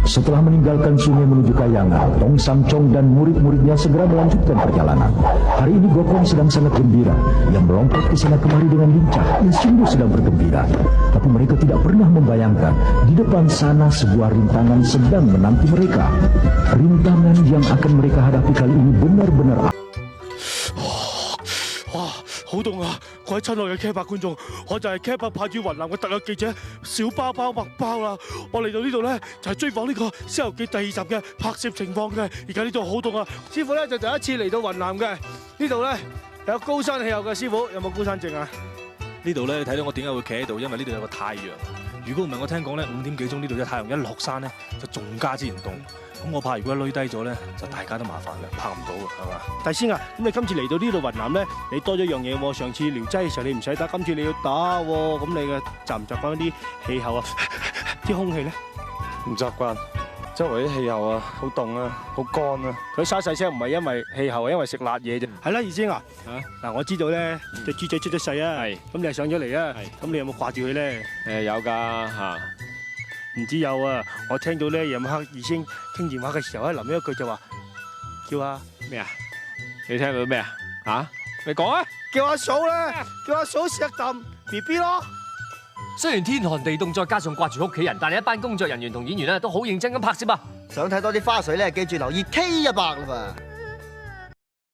Setelah meninggalkan sungai menuju Kayangan, Tong Samcong dan murid-muridnya segera melanjutkan perjalanan. Hari ini Gokong sedang sangat gembira. Yang melompat ke sana kemari dengan lincah. Ia sungguh sedang bergembira. Tapi mereka tidak pernah membayangkan di depan sana sebuah rintangan sedang menanti mereka. Rintangan yang akan mereka hadapi kali ini benar-benar 好凍啊！各位親愛嘅 K8 觀眾，我就係 K8派駐雲南嘅特約記者小包包麥包啦。我嚟到呢度咧就係追訪呢個《西遊記》第2集嘅拍攝情況嘅。而家呢度好凍啊！師傅咧就第一次嚟到雲南嘅，呢度咧有高山氣候嘅。師傅有冇高山症啊？呢度咧你睇到我點解會企喺度，因為呢度有個太陽。如果唔係我聽講咧5點幾鐘呢度嘅太陽一落山咧就仲加之唔凍。咁我怕如果累低咗咧，就大家都麻煩啦，拍唔到嘅，係嘛？大師啊，咁你今次嚟到呢度雲南咧，你多咗樣嘢喎。上次聊齋嘅時候你唔使打，今次你要打喎。咁你嘅習唔習慣啲氣候啊？啲空氣咧？唔習慣，周圍啲氣候啊，好凍啊，好乾啊。佢沙細聲唔係因為氣候，係因為食辣嘢啫。係啦，二師啊，嗱我知道咧，隻豬仔出咗世啊，咁你係上咗嚟啊，咁你有冇掛住佢咧？有㗎嚇。唔知有啊！我聽到咧夜晚黑二師傾電話嘅時候，臨尾一句就話叫阿咩啊？你聽到咩啊？嚇？你講啊！叫阿嫂咧，叫阿嫂食啖 BB 咯。雖然天寒地凍，再加上掛住屋企人，但係一班工作人員同演員咧都好認真咁拍攝啊！想睇多啲花絮咧，記住留意 K100啦噃。